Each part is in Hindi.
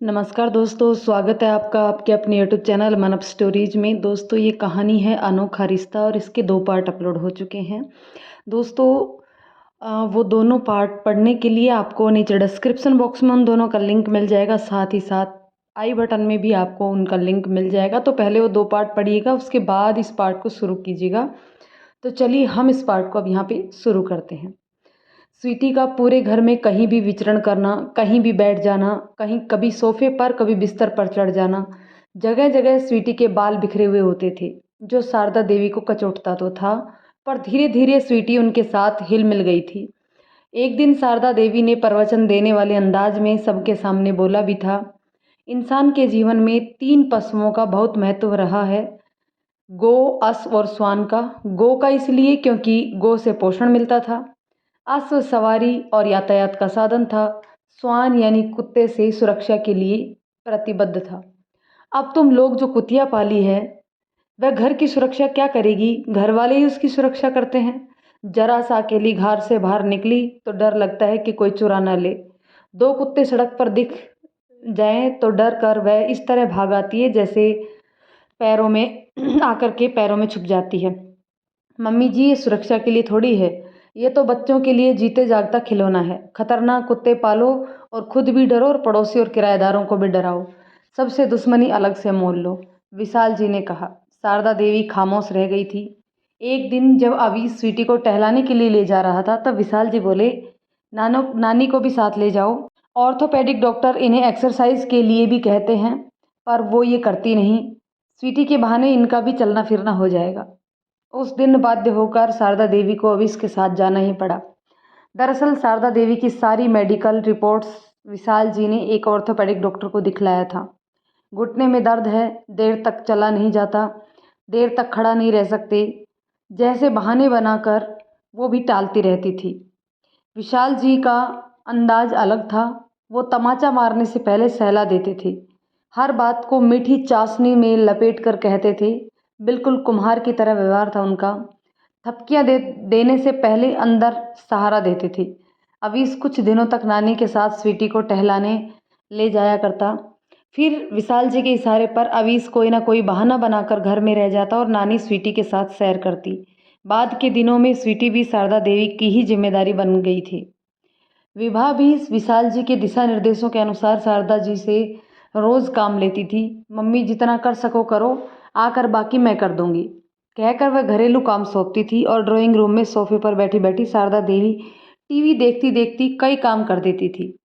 नमस्कार दोस्तों, स्वागत है आपका आपके अपने यूट्यूब चैनल मानव स्टोरीज में। दोस्तों, ये कहानी है अनोखा रिश्ता और इसके 2 पार्ट अपलोड हो चुके हैं। दोस्तों, वो दोनों पार्ट पढ़ने के लिए आपको नीचे डिस्क्रिप्शन बॉक्स में उन दोनों का लिंक मिल जाएगा, साथ ही साथ आई बटन में भी आपको उनका लिंक मिल जाएगा। तो पहले वो 2 पार्ट पढ़िएगा, उसके बाद इस पार्ट को शुरू कीजिएगा। तो चलिए हम इस पार्ट को अब यहाँ पे शुरू करते हैं। स्वीटी का पूरे घर में कहीं भी विचरण करना, कहीं भी बैठ जाना, कहीं कभी सोफे पर कभी बिस्तर पर चढ़ जाना, जगह जगह स्वीटी के बाल बिखरे हुए होते थे, जो शारदा देवी को कचोटता तो था, पर धीरे धीरे स्वीटी उनके साथ हिल मिल गई थी। एक दिन शारदा देवी ने प्रवचन देने वाले अंदाज में सबके सामने बोला भी था, इंसान के जीवन में 3 पशुओं का बहुत महत्व रहा है, गो, अश्व और श्वान का। गो का इसलिए क्योंकि गो से पोषण मिलता था, अश्व सवारी और यातायात का साधन था, श्वान यानी कुत्ते से सुरक्षा के लिए प्रतिबद्ध था। अब तुम लोग जो कुतिया पाली है, वह घर की सुरक्षा क्या करेगी? घर वाले ही उसकी सुरक्षा करते हैं। जरा सा अकेली घर से बाहर निकली तो डर लगता है कि कोई चुरा न ले। 2 कुत्ते सड़क पर दिख जाएं तो डर कर वह इस तरह भाग आती है जैसे पैरों में आकर के पैरों में छुप जाती है। मम्मी जी, ये सुरक्षा के लिए थोड़ी है, ये तो बच्चों के लिए जीते जागता खिलौना है। खतरनाक कुत्ते पालो और खुद भी डरो और पड़ोसी और किराएदारों को भी डराओ, सबसे दुश्मनी अलग से मोल लो, विशाल जी ने कहा। शारदा देवी खामोश रह गई थी। एक दिन जब अभी स्वीटी को टहलाने के लिए ले जा रहा था तब विशाल जी बोले, नानो नानी को भी साथ ले जाओ। ऑर्थोपेडिक डॉक्टर इन्हें एक्सरसाइज के लिए भी कहते हैं, पर वो ये करती नहीं। स्वीटी के बहाने इनका भी चलना फिरना हो जाएगा। उस दिन बाध्य होकर शारदा देवी को अविश के साथ जाना ही पड़ा। दरअसल शारदा देवी की सारी मेडिकल रिपोर्ट्स विशाल जी ने एक ऑर्थोपेडिक डॉक्टर को दिखलाया था। घुटने में दर्द है, देर तक चला नहीं जाता, देर तक खड़ा नहीं रह सकते, जैसे बहाने बनाकर वो भी टालती रहती थी। विशाल जी का अंदाज अलग था। वो तमाचा मारने से पहले सहला देते थे, हर बात को मीठी चाशनी में लपेट कर कहते थे। बिल्कुल कुम्हार की तरह व्यवहार था उनका। थपकियाँ देने से पहले अंदर सहारा देते थे। अवीस कुछ दिनों तक नानी के साथ स्वीटी को टहलाने ले जाया करता। फिर विशाल जी के इशारे पर अवीस कोई ना कोई बहाना बनाकर घर में रह जाता और नानी स्वीटी के साथ सैर करती। बाद के दिनों में स्वीटी भी शारदा देवी की ही जिम्मेदारी बन गई थी। विभा भी विशाल जी के दिशा निर्देशों के अनुसार शारदा जी से रोज़ काम लेती थी। मम्मी जितना कर सको करो, आकर बाकी मैं कर दूंगी, कहकर वह घरेलू काम सौंपती थी और ड्राइंग रूम में सोफे पर बैठी बैठी शारदा देवी टीवी देखती देखती कई काम कर देती थी।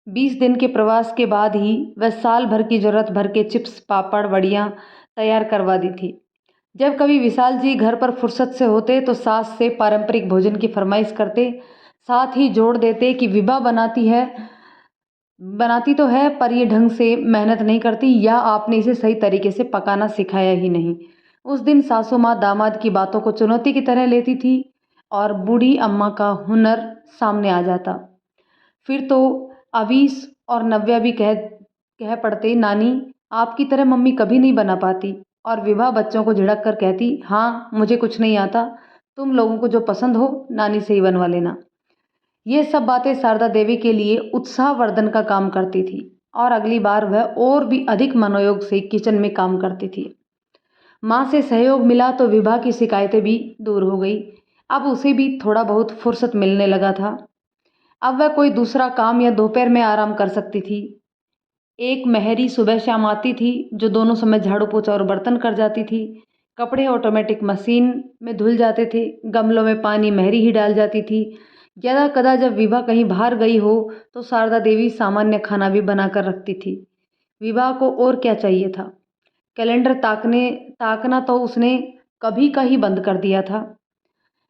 20 दिन के प्रवास के बाद ही वह साल भर की जरूरत भर के चिप्स, पापड़, वड़ियाँ तैयार करवा दी थी। जब कभी विशाल जी घर पर फुर्सत से होते तो सास से पारंपरिक भोजन की फरमाइश करते, साथ ही जोड़ देते कि विभा बनाती तो है पर ये ढंग से मेहनत नहीं करती, या आपने इसे सही तरीके से पकाना सिखाया ही नहीं। उस दिन सासू माँ दामाद की बातों को चुनौती की तरह लेती थी और बूढ़ी अम्मा का हुनर सामने आ जाता। फिर तो अवीस और नव्या भी कह पड़ते, नानी आपकी तरह मम्मी कभी नहीं बना पाती। और विभा बच्चों को झिड़क कर कहती, हाँ मुझे कुछ नहीं आता, तुम लोगों को जो पसंद हो नानी से ही बनवा लेना। ये सब बातें शारदा देवी के लिए उत्साहवर्धन का काम करती थी और अगली बार वह और भी अधिक मनोयोग से किचन में काम करती थी। माँ से सहयोग मिला तो विभा की शिकायतें भी दूर हो गई। अब उसे भी थोड़ा बहुत फुर्सत मिलने लगा था। अब वह कोई दूसरा काम या दोपहर में आराम कर सकती थी। एक मेहरी सुबह शाम आती थी जो दोनों समय झाड़ू पोछा और बर्तन कर जाती थी। कपड़े ऑटोमेटिक मशीन में धुल जाते थे, गमलों में पानी मेहरी ही डाल जाती थी। यदा कदा जब विभा कहीं बाहर गई हो तो शारदा देवी सामान्य खाना भी बनाकर रखती थी। विभा को और क्या चाहिए था? कैलेंडर ताकना तो उसने कभी का ही बंद कर दिया था।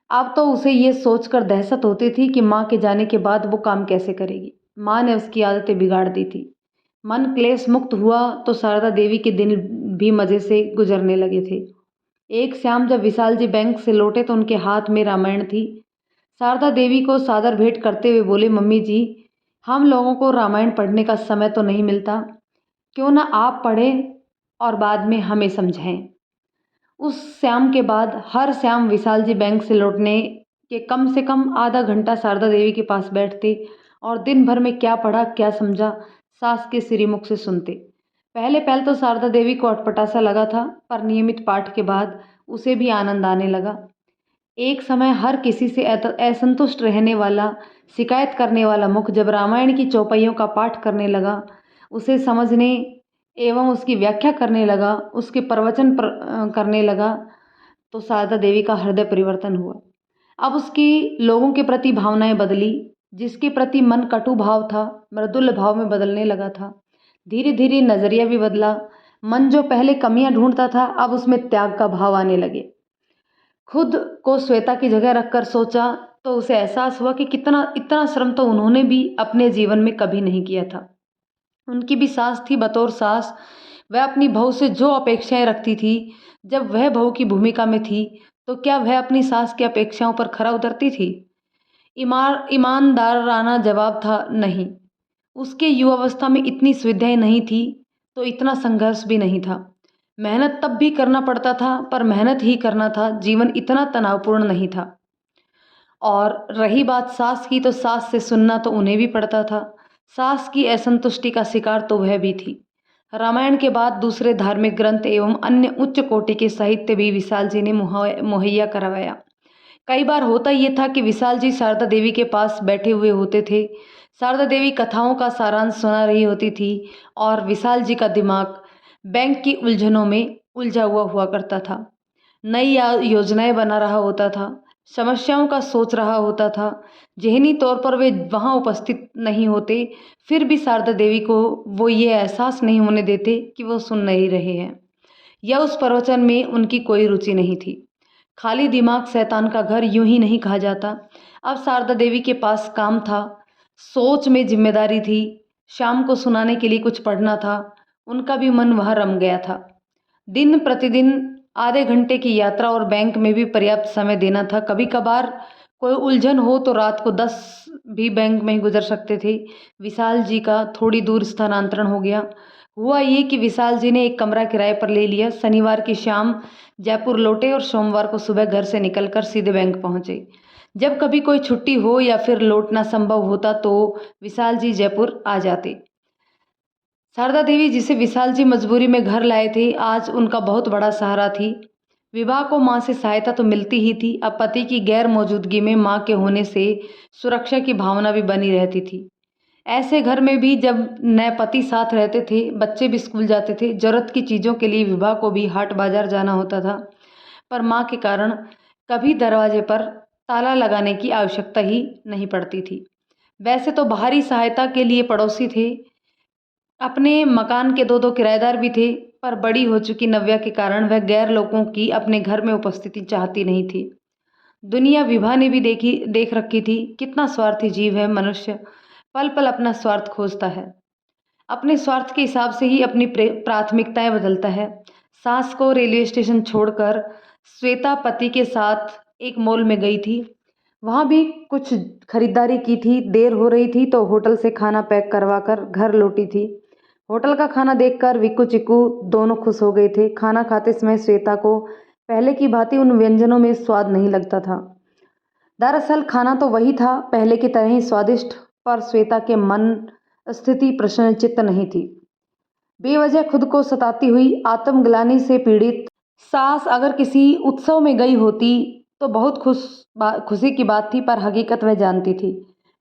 अब तो उसे ये सोचकर दहशत होती थी कि माँ के जाने के बाद वो काम कैसे करेगी। माँ ने उसकी आदतें बिगाड़ दी थी। मन क्लेश मुक्त हुआ तो शारदा देवी के दिन भी मज़े से गुजरने लगे थे। एक शाम जब विशाल जी बैंक से लौटे तो उनके हाथ में रामायण थी। शारदा देवी को सादर भेंट करते हुए बोले, मम्मी जी हम लोगों को रामायण पढ़ने का समय तो नहीं मिलता, क्यों ना आप पढ़ें और बाद में हमें समझाएं। उस शाम के बाद हर शाम विशाल जी बैंक से लौटने के कम से कम आधा घंटा शारदा देवी के पास बैठते और दिन भर में क्या पढ़ा क्या समझा सास के श्रीमुख से सुनते। पहले पहल तो शारदा देवी को अटपटा सा लगा था, पर नियमित पाठ के बाद उसे भी आनंद आने लगा। एक समय हर किसी से असंतुष्ट रहने वाला, शिकायत करने वाला मुख जब रामायण की चौपाइयों का पाठ करने लगा, उसे समझने एवं उसकी व्याख्या करने लगा, उसके करने लगा, तो शारदा देवी का हृदय परिवर्तन हुआ। अब उसकी लोगों के प्रति भावनाएं बदली। जिसके प्रति मन कटु भाव था, मृदुल भाव में बदलने लगा था। धीरे धीरे नजरिया भी बदला। मन जो पहले कमियां ढूंढता था, अब उसमें त्याग का भाव आने लगे। खुद को श्वेता की जगह रखकर सोचा तो उसे एहसास हुआ कि कितना इतना श्रम तो उन्होंने भी अपने जीवन में कभी नहीं किया था। उनकी भी सास थी बतौर सास। वह अपनी बहू से जो अपेक्षाएं रखती थी, जब वह बहू की भूमिका में थी, तो क्या वह अपनी सास की अपेक्षाओं पर खरा उतरती थी? ईमानदाराना जवाब था, नहीं। उसके युवावस्था में इतनी सुविधाएं नहीं थी, तो इतना संघर्ष भी नहीं था। मेहनत तब भी करना पड़ता था, पर मेहनत ही करना था। जीवन इतना तनावपूर्ण नहीं था। और रही बात सास की, तो सास से सुनना तो उन्हें भी पड़ता था। सास की असंतुष्टि का शिकार तो वह भी थी। रामायण के बाद दूसरे धार्मिक ग्रंथ एवं अन्य उच्च कोटि के साहित्य भी विशाल जी ने मुहैया करवाया। कई बार होता ये था कि विशाल जी शारदा देवी के पास बैठे हुए होते थे। शारदा देवी कथाओं का सारांश सुना रही होती थी और विशाल जी का दिमाग बैंक की उलझनों में उलझा हुआ करता था। नई योजनाएं बना रहा होता था, समस्याओं का सोच रहा होता था। ज़हनी तौर पर वे वहाँ उपस्थित नहीं होते, फिर भी शारदा देवी को वो ये एहसास नहीं होने देते कि वो सुन नहीं रहे हैं या उस प्रवचन में उनकी कोई रुचि नहीं थी। खाली दिमाग शैतान का घर यूं ही नहीं कहा जाता। अब शारदा देवी के पास काम था, सोच में जिम्मेदारी थी, शाम को सुनाने के लिए कुछ पढ़ना था। उनका भी मन वहाँ रम गया था। दिन प्रतिदिन आधे घंटे की यात्रा और बैंक में भी पर्याप्त समय देना था। कभी कभार कोई उलझन हो तो रात को 10 भी बैंक में ही गुजर सकते थे। विशाल जी का थोड़ी दूर स्थानांतरण हो गया। हुआ ये कि विशाल जी ने एक कमरा किराए पर ले लिया। शनिवार की शाम जयपुर लौटे और सोमवार को सुबह घर से निकलकर सीधे बैंक पहुंचे। जब कभी कोई छुट्टी हो या फिर लौटना संभव होता तो विशाल जी जयपुर आ जाते। शारदा देवी, जिसे विशाल जी मजबूरी में घर लाए थे, आज उनका बहुत बड़ा सहारा थी। विवाह को माँ से सहायता तो मिलती ही थी, अब पति की गैर मौजूदगी में माँ के होने से सुरक्षा की भावना भी बनी रहती थी। ऐसे घर में भी जब नए पति साथ रहते थे, बच्चे भी स्कूल जाते थे, जरूरत की चीज़ों के लिए विवाह को भी हाट बाजार जाना होता था, पर माँ के कारण कभी दरवाजे पर ताला लगाने की आवश्यकता ही नहीं पड़ती थी। वैसे तो बाहरी सहायता के लिए पड़ोसी थे, अपने मकान के 2-2 किराएदार भी थे, पर बड़ी हो चुकी नव्या के कारण वह गैर लोगों की अपने घर में उपस्थिति चाहती नहीं थी। दुनिया विभा ने भी देख रखी थी, कितना स्वार्थी जीव है मनुष्य। पल पल अपना स्वार्थ खोजता है। अपने स्वार्थ के हिसाब से ही अपनी प्राथमिकताएं बदलता है। सास को रेलवे स्टेशन छोड़कर श्वेता पति के साथ एक मॉल में गई थी। वहाँ भी कुछ खरीदारी की थी। देर हो रही थी तो होटल से खाना पैक करवाकर घर लौटी थी। होटल का खाना देखकर विक्कू चिक्कू दोनों खुश हो गए थे। खाना खाते समय श्वेता को पहले की भांति उन व्यंजनों में स्वाद नहीं लगता था। दरअसल खाना तो वही था, पहले की तरह ही स्वादिष्ट, पर श्वेता के मन स्थिति प्रसन्नचित्त नहीं थी। बेवजह खुद को सताती हुई आत्मग्लानि से पीड़ित सास अगर किसी उत्सव में गई होती तो बहुत खुशी की बात थी, पर हकीकत वह जानती थी।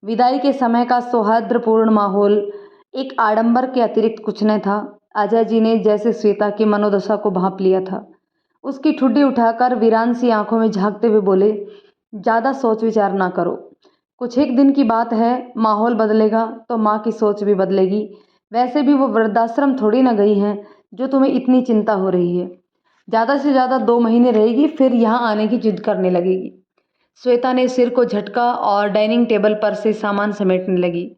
विदाई के समय का सौहार्दपूर्ण माहौल एक आडंबर के अतिरिक्त कुछ न था। अजय जी ने जैसे श्वेता की मनोदशा को भांप लिया था। उसकी ठुड्डी उठाकर वीरान सी आंखों में झांकते हुए बोले, ज़्यादा सोच विचार ना करो, कुछ एक दिन की बात है, माहौल बदलेगा तो माँ की सोच भी बदलेगी। वैसे भी वो वृद्धाश्रम थोड़ी ना गई हैं जो तुम्हें इतनी चिंता हो रही है। ज़्यादा से ज़्यादा 2 महीने रहेगी, फिर यहाँ आने की जिद करने लगेगी। श्वेता ने सिर को झटका और डाइनिंग टेबल पर से सामान समेटने लगी।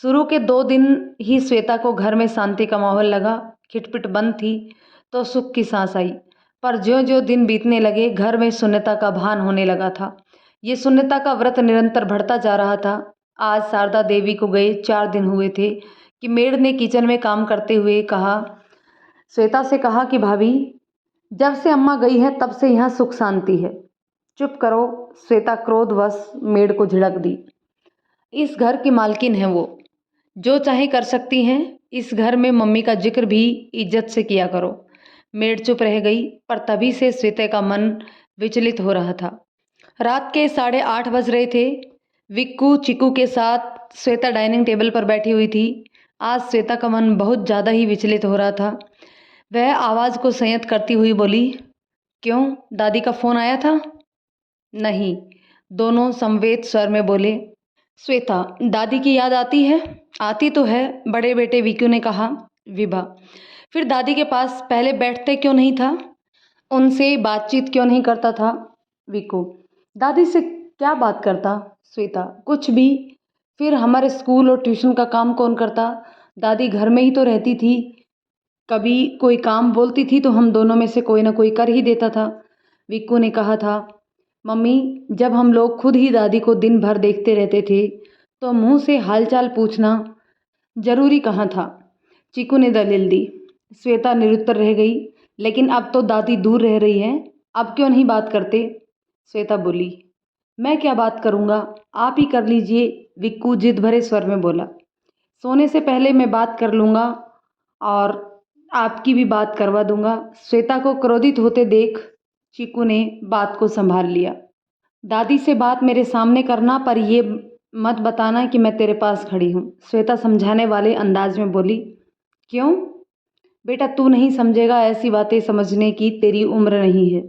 शुरू के 2 दिन ही श्वेता को घर में शांति का माहौल लगा। खिटपिट बंद थी तो सुख की सांस आई, पर ज्यों-ज्यों दिन बीतने लगे घर में शून्यता का भान होने लगा था। ये शून्यता का व्रत निरंतर बढ़ता जा रहा था। आज शारदा देवी को गए 4 दिन हुए थे कि मेड ने किचन में काम करते हुए श्वेता से कहा कि भाभी, जब से अम्मा गई है तब से यहाँ सुख शांति है। चुप करो, श्वेता क्रोधवश मेड को झिड़क दी। इस घर की मालकिन है वो, जो चाहे कर सकती हैं, इस घर में मम्मी का जिक्र भी इज्जत से किया करो। मेड चुप रह गई, पर तभी से श्वेता का मन विचलित हो रहा था। रात के 8:30 बज रहे थे। विक्कू चिक्कू के साथ श्वेता डाइनिंग टेबल पर बैठी हुई थी। आज श्वेता का मन बहुत ज़्यादा ही विचलित हो रहा था। वह आवाज़ को संयत करती हुई बोली, क्यों, दादी का फ़ोन आया था? नहीं, दोनों समवेत स्वर में बोले। श्वेता, दादी की याद आती है? आती तो है, बड़े बेटे विक्कू ने कहा। विभा, फिर दादी के पास पहले बैठते क्यों नहीं था? उनसे बातचीत क्यों नहीं करता था? विक्कू, दादी से क्या बात करता? श्वेता, कुछ भी। फिर हमारे स्कूल और ट्यूशन का काम कौन करता? दादी घर में ही तो रहती थी। कभी कोई काम बोलती थी तो हम दोनों में से कोई ना कोई कर ही देता था। विक्कू ने कहा था, मम्मी, जब हम लोग खुद ही दादी को दिन भर देखते रहते थे तो मुंह से हालचाल पूछना जरूरी कहाँ था? चीकू ने दलील दी। श्वेता निरुत्तर रह गई। लेकिन अब तो दादी दूर रह रही है, अब क्यों नहीं बात करते? श्वेता बोली, मैं क्या बात करूँगा, आप ही कर लीजिए, विक्कू जिद भरे स्वर में बोला। सोने से पहले मैं बात कर लूँगा और आपकी भी बात करवा दूँगा। श्वेता को क्रोधित होते देख चीकू ने बात को संभाल लिया। दादी से बात मेरे सामने करना, पर ये मत बताना कि मैं तेरे पास खड़ी हूँ। श्वेता समझाने वाले अंदाज में बोली। क्यों? बेटा, तू नहीं समझेगा, ऐसी बातें समझने की तेरी उम्र नहीं है।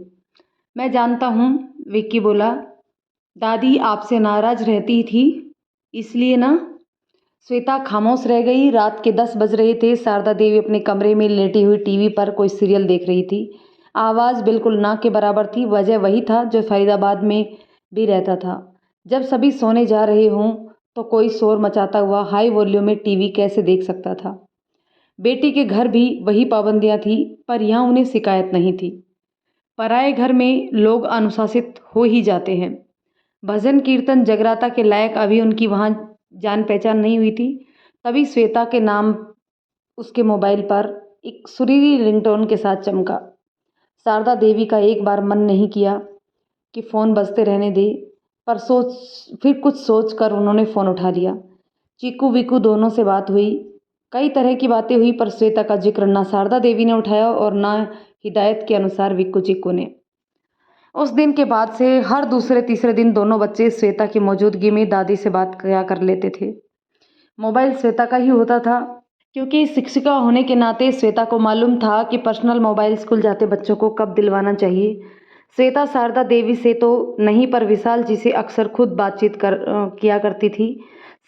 मैं जानता हूँ, विक्की बोला। दादी आपसे नाराज रहती थी, इसलिए ना? श्वेता खामोश रह गई। रात के 10 बज रहे थे। शारदा देवी अपने कमरे में लेटी हुई टीवी पर कोई सीरियल देख रही थी। आवाज़ बिल्कुल ना के बराबर थी। वजह वही था जो फरीदाबाद में भी रहता था। जब सभी सोने जा रहे हों तो कोई शोर मचाता हुआ हाई वॉल्यूम में टीवी कैसे देख सकता था? बेटी के घर भी वही पाबंदियां थी, पर यहाँ उन्हें शिकायत नहीं थी। पराए घर में लोग अनुशासित हो ही जाते हैं। भजन कीर्तन जगराता के लायक अभी उनकी वहाँ जान पहचान नहीं हुई थी। तभी श्वेता के नाम उसके मोबाइल पर एक सुरीली रिंगटोन के साथ चमका। शारदा देवी का एक बार मन नहीं किया कि फ़ोन बजते रहने दे, पर फिर कुछ सोच कर उन्होंने फ़ोन उठा लिया। चीकू विकू दोनों से बात हुई। कई तरह की बातें हुई, पर श्वेता का जिक्र ना शारदा देवी ने उठाया और ना हिदायत के अनुसार विक्कू चीकू ने। उस दिन के बाद से हर दूसरे तीसरे दिन दोनों बच्चे श्वेता की मौजूदगी में दादी से बात किया कर लेते थे। मोबाइल श्वेता का ही होता था, क्योंकि शिक्षिका होने के नाते श्वेता को मालूम था कि पर्सनल मोबाइल स्कूल जाते बच्चों को कब दिलवाना चाहिए। श्वेता शारदा देवी से तो नहीं, पर विशाल जी से अक्सर खुद बातचीत किया करती थी।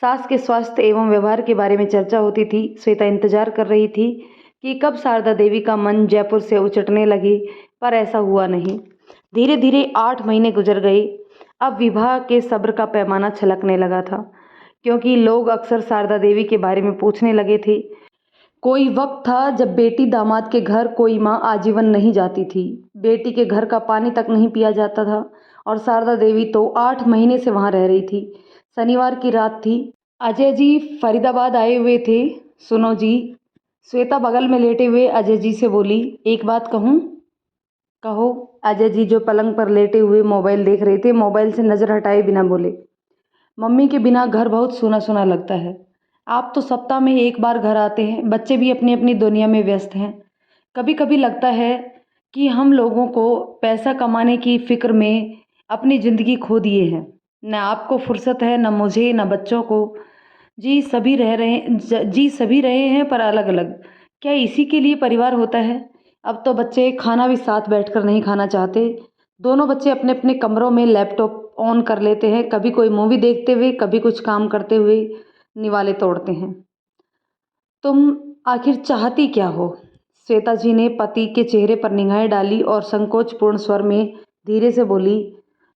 सास के स्वास्थ्य एवं व्यवहार के बारे में चर्चा होती थी। श्वेता इंतजार कर रही थी कि कब शारदा देवी का मन जयपुर से उचटने लगे, पर ऐसा हुआ नहीं। धीरे धीरे 8 महीने गुजर गए। अब विवाह के सब्र का पैमाना छलकने लगा था, क्योंकि लोग अक्सर शारदा देवी के बारे में पूछने लगे थे। कोई वक्त था जब बेटी दामाद के घर कोई माँ आजीवन नहीं जाती थी। बेटी के घर का पानी तक नहीं पिया जाता था, और शारदा देवी तो 8 महीने से वहाँ रह रही थी। शनिवार की रात थी। अजय जी फरीदाबाद आए हुए थे। सुनो जी, श्वेता बगल में लेटे हुए अजय जी से बोली, एक बात कहूँ? कहो। अजय जी जो पलंग पर लेटे हुए मोबाइल देख रहे थे, मोबाइल से नज़र हटाए बिना बोले, मम्मी के बिना घर बहुत सूना सूना लगता है। आप तो सप्ताह में एक बार घर आते हैं, बच्चे भी अपनी अपनी दुनिया में व्यस्त हैं। कभी कभी लगता है कि हम लोगों को पैसा कमाने की फिक्र में अपनी ज़िंदगी खो दिए हैं। न आपको फुर्सत है, न मुझे, न बच्चों को। जी सभी रहे हैं, पर अलग अलग। क्या इसी के लिए परिवार होता है? अब तो बच्चे खाना भी साथ बैठकर नहीं खाना चाहते। दोनों बच्चे अपने अपने कमरों में लैपटॉप ऑन कर लेते हैं, कभी कोई मूवी देखते हुए, कभी कुछ काम करते हुए निवाले तोड़ते हैं। तुम आखिर चाहती क्या हो? श्वेता जी ने पति के चेहरे पर निगाहें डाली और संकोचपूर्ण स्वर में धीरे से बोली,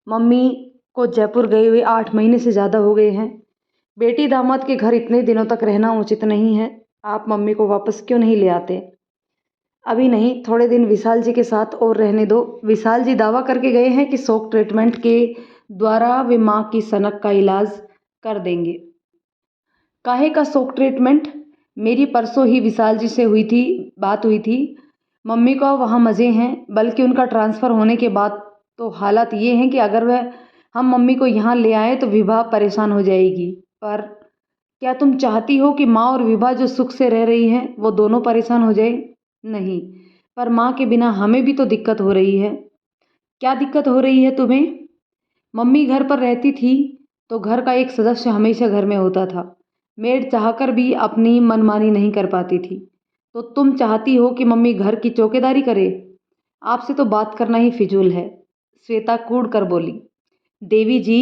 मम्मी को जयपुर गए हुए 8 महीने से ज़्यादा हो गए हैं। बेटी दामाद के घर इतने दिनों तक रहना उचित नहीं है। आप मम्मी को वापस क्यों नहीं ले आते? अभी नहीं, थोड़े दिन विशाल जी के साथ और रहने दो। विशाल जी दावा करके गए हैं कि शॉक ट्रीटमेंट के द्वारा वे माँ की सनक का इलाज कर देंगे। काहे का शॉक ट्रीटमेंट? मेरी परसों ही विशाल जी से बात हुई थी। मम्मी को वहाँ मज़े हैं, बल्कि उनका ट्रांसफ़र होने के बाद तो हालात ये हैं कि अगर हम मम्मी को यहाँ ले आए तो विभा परेशान हो जाएगी। पर क्या तुम चाहती हो कि माँ और विभा जो सुख से रह रही हैं वो दोनों परेशान हो जाए? नहीं, पर माँ के बिना हमें भी तो दिक्कत हो रही है। क्या दिक्कत हो रही है तुम्हें? मम्मी घर पर रहती थी तो घर का एक सदस्य हमेशा घर में होता था। मेड चाहकर भी अपनी मनमानी नहीं कर पाती थी। तो तुम चाहती हो कि मम्मी घर की चौकीदारी करे? आपसे तो बात करना ही फिजूल है, श्वेता कूड़ कर बोली। देवी जी,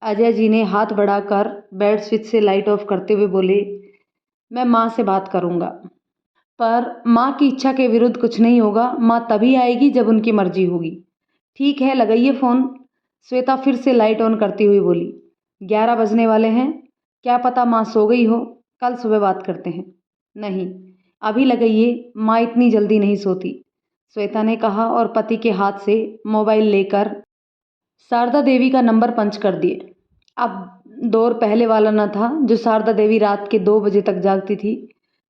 अजय जी ने हाथ बढ़ाकर बेड स्विच से लाइट ऑफ करते हुए बोले, मैं माँ से बात करूँगा। पर माँ की इच्छा के विरुद्ध कुछ नहीं होगा। माँ तभी आएगी जब उनकी मर्जी होगी। ठीक है, लगाइए फ़ोन। श्वेता फिर से लाइट ऑन करती हुई बोली। 11 बजने वाले हैं, क्या पता माँ सो गई हो, कल सुबह बात करते हैं। नहीं, अभी लगाइए, माँ इतनी जल्दी नहीं सोती, श्वेता ने कहा और पति के हाथ से मोबाइल लेकर शारदा देवी का नंबर पंच कर दिए। अब दौर पहले वाला न था जो शारदा देवी रात के 2 बजे तक जागती थी।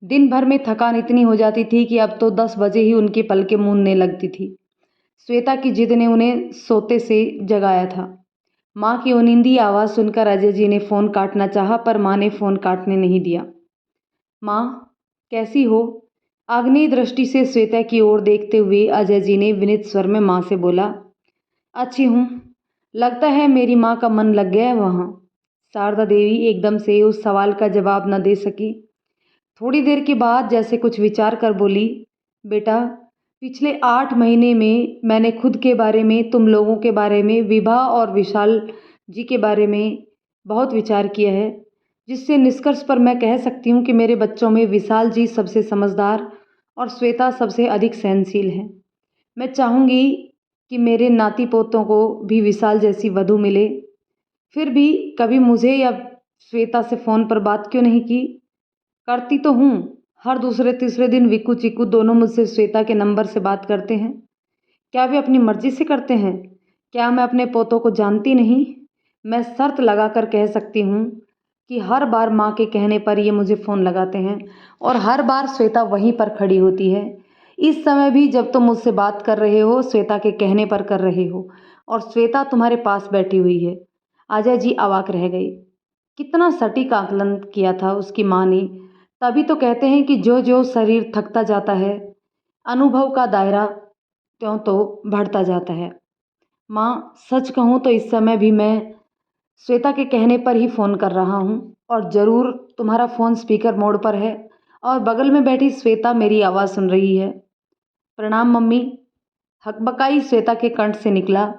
दिन भर में थकान इतनी हो जाती थी कि अब तो 10 बजे ही उनकी पलकें मूंदने लगती थी। श्वेता की जिद ने उन्हें सोते से जगाया था। माँ की उनिंदी आवाज़ सुनकर अजय जी ने फ़ोन काटना चाहा, पर माँ ने फ़ोन काटने नहीं दिया। माँ, कैसी हो? आग्नेय दृष्टि से श्वेता की ओर देखते हुए अजय जी ने विनीत स्वर में माँ से बोला, अच्छी हूँ। लगता है मेरी माँ का मन लग गया है वहाँ। शारदा देवी एकदम से उस सवाल का जवाब न दे सकी। थोड़ी देर के बाद जैसे कुछ विचार कर बोली, बेटा, पिछले 8 महीने में मैंने खुद के बारे में, तुम लोगों के बारे में, विभा और विशाल जी के बारे में बहुत विचार किया है, जिससे निष्कर्ष पर मैं कह सकती हूँ कि मेरे बच्चों में विशाल जी सबसे समझदार और श्वेता सबसे अधिक सहनशील है। मैं चाहूँगी कि मेरे नाती पोतों को भी विशाल जैसी वधू मिले। फिर भी कभी मुझे या श्वेता से फ़ोन पर बात क्यों नहीं की? करती तो हूँ। हर दूसरे तीसरे दिन विक्कू चिक्कू दोनों मुझसे श्वेता के नंबर से बात करते हैं। क्या वे अपनी मर्जी से करते हैं? क्या मैं अपने पोतों को जानती नहीं? मैं शर्त लगाकर कह सकती हूँ कि हर बार माँ के कहने पर ये मुझे फ़ोन लगाते हैं और हर बार श्वेता वहीं पर खड़ी होती है। इस समय भी जब तुम मुझसे बात कर रहे हो, श्वेता के कहने पर कर रहे हो और श्वेता तुम्हारे पास बैठी हुई है। अजय जी अवाक रह गए। कितना सटीक आकलन किया था उसकी माँ ने। तभी तो कहते हैं कि जो जो शरीर थकता जाता है, अनुभव का दायरा त्यों तो बढ़ता जाता है। माँ, सच कहूँ तो इस समय भी मैं श्वेता के कहने पर ही फ़ोन कर रहा हूँ और ज़रूर तुम्हारा फ़ोन स्पीकर मोड पर है और बगल में बैठी श्वेता मेरी आवाज़ सुन रही है। प्रणाम मम्मी, हकबकाई श्वेता के कंठ से निकला।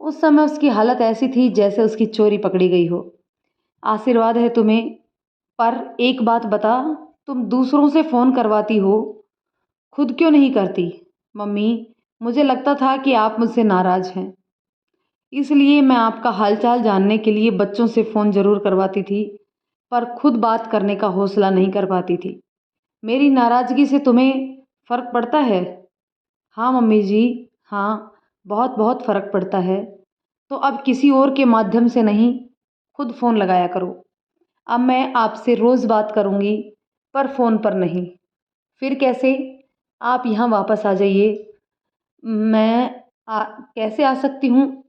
उस समय उसकी हालत ऐसी थी जैसे उसकी चोरी पकड़ी गई हो। आशीर्वाद है तुम्हें, पर एक बात बता, तुम दूसरों से फ़ोन करवाती हो, खुद क्यों नहीं करती? मम्मी, मुझे लगता था कि आप मुझसे नाराज़ हैं, इसलिए मैं आपका हालचाल जानने के लिए बच्चों से फ़ोन ज़रूर करवाती थी, पर खुद बात करने का हौसला नहीं कर पाती थी। मेरी नाराज़गी से तुम्हें फ़र्क पड़ता है? हाँ मम्मी जी, हाँ, बहुत बहुत फ़र्क पड़ता है। तो अब किसी और के माध्यम से नहीं, खुद फ़ोन लगाया करो। अब मैं आपसे रोज़ बात करूँगी, पर फ़ोन पर नहीं। फिर कैसे? आप यहाँ वापस आ जाइए। मैं कैसे आ सकती हूँ?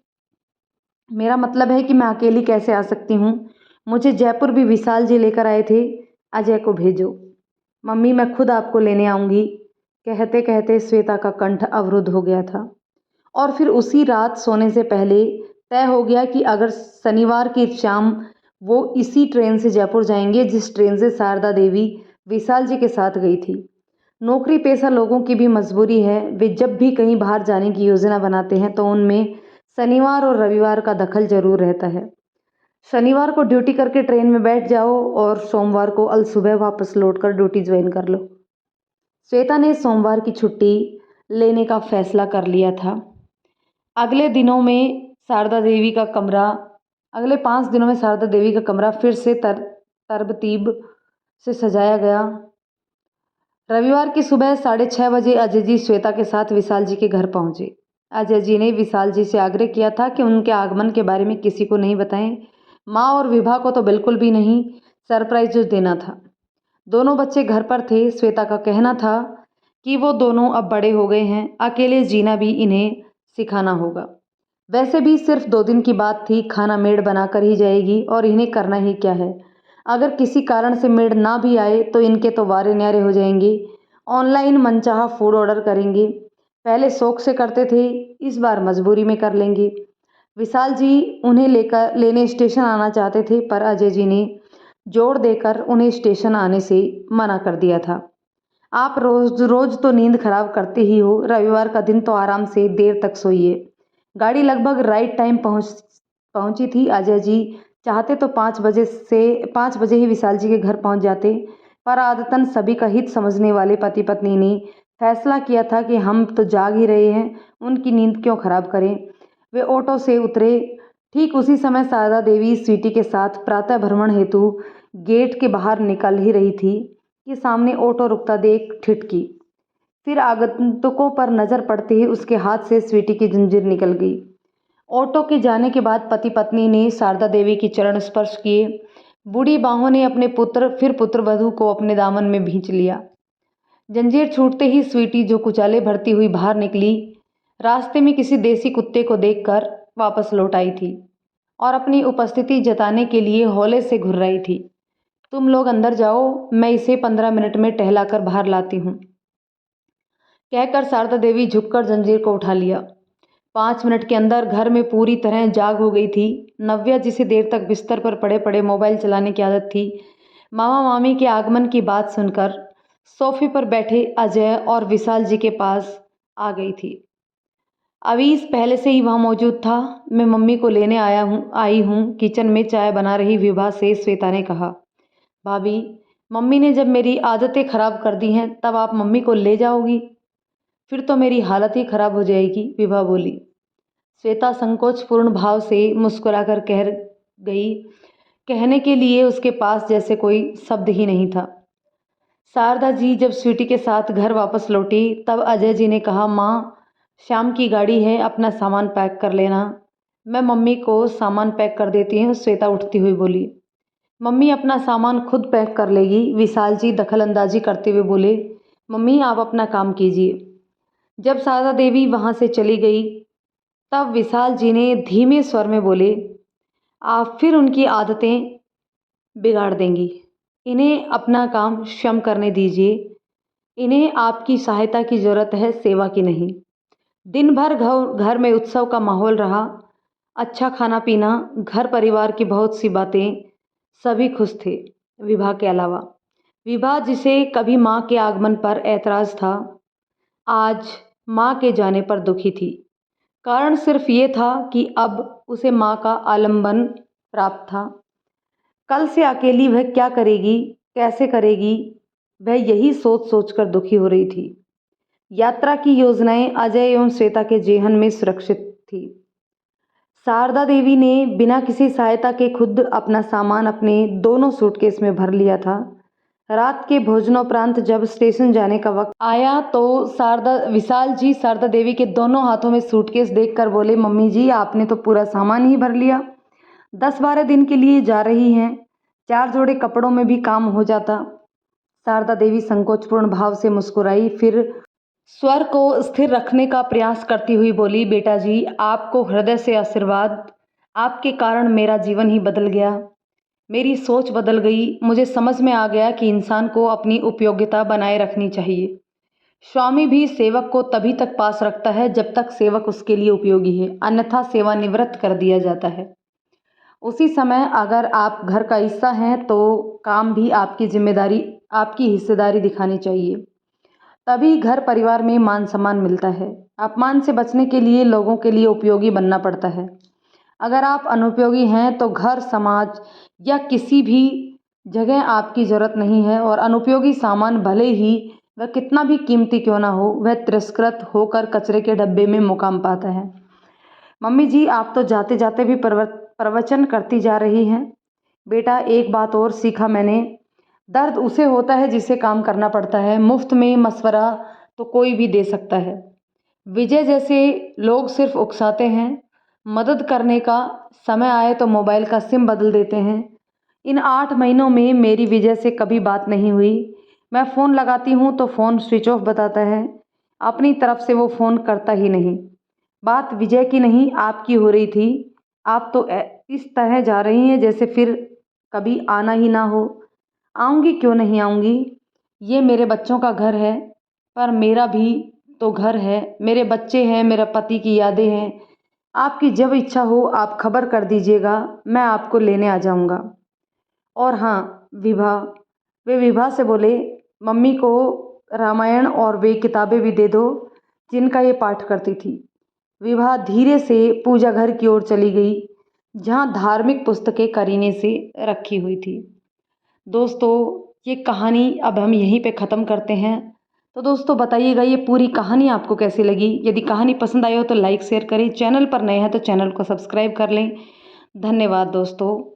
मेरा मतलब है कि मैं अकेली कैसे आ सकती हूँ? मुझे जयपुर भी विशाल जी लेकर आए थे। अजय को भेजो। मम्मी, मैं खुद आपको लेने आऊँगी। कहते कहते श्वेता का कंठ अवरुद्ध हो गया था और फिर उसी रात सोने से पहले तय हो गया कि अगर शनिवार की शाम वो इसी ट्रेन से जयपुर जाएंगे जिस ट्रेन से शारदा देवी विशाल जी के साथ गई थी। नौकरी पेशा लोगों की भी मजबूरी है, वे जब भी कहीं बाहर जाने की योजना बनाते हैं तो उनमें शनिवार और रविवार का दखल जरूर रहता है। शनिवार को ड्यूटी करके ट्रेन में बैठ जाओ और सोमवार को अल सुबह वापस लौटकर ड्यूटी ज्वाइन कर लो। श्वेता ने सोमवार की छुट्टी लेने का फैसला कर लिया था। अगले दिनों में शारदा देवी का कमरा अगले 5 दिनों में शारदा देवी का कमरा फिर से तरबतीब से सजाया गया। रविवार की सुबह 6:30 बजे अजय जी श्वेता के साथ विशाल जी के घर पहुंचे। अजय जी ने विशाल जी से आग्रह किया था कि उनके आगमन के बारे में किसी को नहीं बताएं। माँ और विभा को तो बिल्कुल भी नहीं, सरप्राइज देना था। दोनों बच्चे घर पर थे। श्वेता का कहना था कि वो दोनों अब बड़े हो गए हैं, अकेले जीना भी इन्हें सिखाना होगा। वैसे भी सिर्फ 2 दिन की बात थी, खाना मेड बनाकर ही जाएगी और इन्हें करना ही क्या है। अगर किसी कारण से मेड ना भी आए तो इनके तो वारे न्यारे हो जाएंगे। ऑनलाइन मनचाहा फूड ऑर्डर करेंगे। पहले शौक से करते थे, इस बार मजबूरी में कर लेंगे। विशाल जी उन्हें लेने स्टेशन आना चाहते थे, पर अजय जी ने जोर देकर उन्हें स्टेशन आने से मना कर दिया था। आप रोज रोज तो नींद खराब करते ही हो, रविवार का दिन तो आराम से देर तक सोइए। गाड़ी लगभग राइट टाइम पहुंची थी। अजय जी चाहते तो 5 बजे ही विशाल जी के घर पहुंच जाते, पर आदतन सभी का हित समझने वाले पति पत्नी ने फैसला किया था कि हम तो जाग ही रहे हैं, उनकी नींद क्यों खराब करें। वे ऑटो से उतरे। ठीक उसी समय शारदा देवी स्वीटी के साथ प्रातः भ्रमण हेतु गेट के बाहर निकल ही रही थी कि सामने ऑटो रुकता देख ठिठकी। फिर आगंतुकों पर नजर पड़ते ही उसके हाथ से स्वीटी की जंजीर निकल गई। ऑटो के जाने के बाद पति पत्नी ने शारदा देवी की चरण स्पर्श किए। बूढ़ी बाहों ने अपने पुत्र वधू को अपने दामन में भींच लिया। जंजीर छूटते ही स्वीटी जो कुचाले भरती हुई बाहर निकली, रास्ते में किसी देसी कुत्ते को देखकर वापस लौट आई थी और अपनी उपस्थिति जताने के लिए हौले से घुर्राई थी। तुम लोग अंदर जाओ, मैं इसे 15 मिनट में टहलाकर बाहर लाती हूँ, कहकर शारदा देवी झुककर जंजीर को उठा लिया। 5 मिनट के अंदर घर में पूरी तरह जाग हो गई थी। नव्या, जिसे देर तक बिस्तर पर पड़े पड़े मोबाइल चलाने की आदत थी, मामा मामी के आगमन की बात सुनकर सोफे पर बैठे अजय और विशाल जी के पास आ गई थी। अवीस पहले से ही वहाँ मौजूद था। मैं मम्मी को लेने आई हूँ, किचन में चाय बना रही विभा से श्वेता ने कहा। भाभी, मम्मी ने जब मेरी आदतें खराब कर दी हैं, तब आप मम्मी को ले जाओगी? फिर तो मेरी हालत ही खराब हो जाएगी, विभा बोली। श्वेता संकोचपूर्ण भाव से मुस्कुराकर कह गई। कहने के लिए उसके पास जैसे कोई शब्द ही नहीं था। शारदा जी जब स्वीटी के साथ घर वापस लौटी, तब अजय जी ने कहा, माँ, शाम की गाड़ी है, अपना सामान पैक कर लेना। मैं मम्मी को सामान पैक कर देती हूँ, श्वेता उठती हुई बोली। मम्मी अपना सामान खुद पैक कर लेगी, विशाल जी दखल अंदाजी करते हुए बोले। मम्मी, आप अपना काम कीजिए। जब शारदा देवी वहाँ से चली गई, तब विशाल जी ने धीमे स्वर में बोले, आप फिर उनकी आदतें बिगाड़ देंगी। इन्हें अपना काम स्वयं करने दीजिए। इन्हें आपकी सहायता की ज़रूरत है, सेवा की नहीं। दिन भर घर में उत्सव का माहौल रहा। अच्छा खाना पीना, घर परिवार की बहुत सी बातें, सभी खुश थे, विभा के अलावा। विभा, जिसे कभी माँ के आगमन पर ऐतराज़ था, आज माँ के जाने पर दुखी थी। कारण सिर्फ ये था कि अब उसे माँ का आलंबन प्राप्त था। कल से अकेली वह क्या करेगी, कैसे करेगी, वह यही सोच सोचकर दुखी हो रही थी। यात्रा की योजनाएं अजय एवं श्वेता के जेहन में सुरक्षित थी। शारदा देवी ने बिना किसी सहायता के खुद अपना सामान अपने दोनों सूटकेस में भर लिया था। रात के भोजनोपरांत जब स्टेशन जाने का वक्त आया तो विशाल जी शारदा देवी के दोनों हाथों में सूटकेस देखकर बोले, मम्मी जी, आपने तो पूरा सामान ही भर लिया। 10-12 दिन के लिए जा रही हैं, 4 जोड़े कपड़ों में भी काम हो जाता। शारदा देवी संकोचपूर्ण भाव से मुस्कुराई, फिर स्वर को स्थिर रखने का प्रयास करती हुई बोली, बेटा जी, आपको हृदय से आशीर्वाद। आपके कारण मेरा जीवन ही बदल गया, मेरी सोच बदल गई। मुझे समझ में आ गया कि इंसान को अपनी उपयोगिता बनाए रखनी चाहिए। स्वामी भी सेवक को तभी तक पास रखता है जब तक सेवक उसके लिए उपयोगी है, अन्यथा सेवानिवृत्त कर दिया जाता है। उसी समय अगर आप घर का हिस्सा हैं तो काम भी आपकी जिम्मेदारी, आपकी हिस्सेदारी दिखानी चाहिए। तभी घर परिवार में मान सम्मान मिलता है। अपमान से बचने के लिए लोगों के लिए उपयोगी बनना पड़ता है। अगर आप अनुपयोगी हैं तो घर, समाज या किसी भी जगह आपकी ज़रूरत नहीं है, और अनुपयोगी सामान भले ही वह कितना भी कीमती क्यों ना हो, वह तिरस्कृत होकर कचरे के डब्बे में मुकाम पाता है। मम्मी जी, आप तो जाते जाते भी प्रवचन करती जा रही हैं। बेटा, एक बात और सीखा मैंने, दर्द उसे होता है जिसे काम करना पड़ता है। मुफ्त में मशवरा तो कोई भी दे सकता है। विजय जैसे लोग सिर्फ उकसाते हैं, मदद करने का समय आए तो मोबाइल का सिम बदल देते हैं। इन 8 महीनों में मेरी विजय से कभी बात नहीं हुई। मैं फ़ोन लगाती हूँ तो फ़ोन स्विच ऑफ बताता है। अपनी तरफ से वो फ़ोन करता ही नहीं। बात विजय की नहीं, आपकी हो रही थी। आप तो इस तरह जा रही हैं जैसे फिर कभी आना ही ना हो। आऊँगी, क्यों नहीं आऊँगी। ये मेरे बच्चों का घर है, पर मेरा भी तो घर है, मेरे बच्चे हैं, मेरा पति की यादें हैं। आपकी जब इच्छा हो आप खबर कर दीजिएगा, मैं आपको लेने आ जाऊँगा। और हाँ, वे विभा से बोले, मम्मी को रामायण और वे किताबें भी दे दो जिनका ये पाठ करती थी। विभा धीरे से पूजा घर की ओर चली गई, जहाँ धार्मिक पुस्तकें करीने से रखी हुई थी। दोस्तों, ये कहानी अब हम यहीं पे ख़त्म करते हैं। तो दोस्तों बताइएगा ये पूरी कहानी आपको कैसी लगी। यदि कहानी पसंद आई हो तो लाइक शेयर करें, चैनल पर नए हैं तो चैनल को सब्सक्राइब कर लें। धन्यवाद दोस्तों।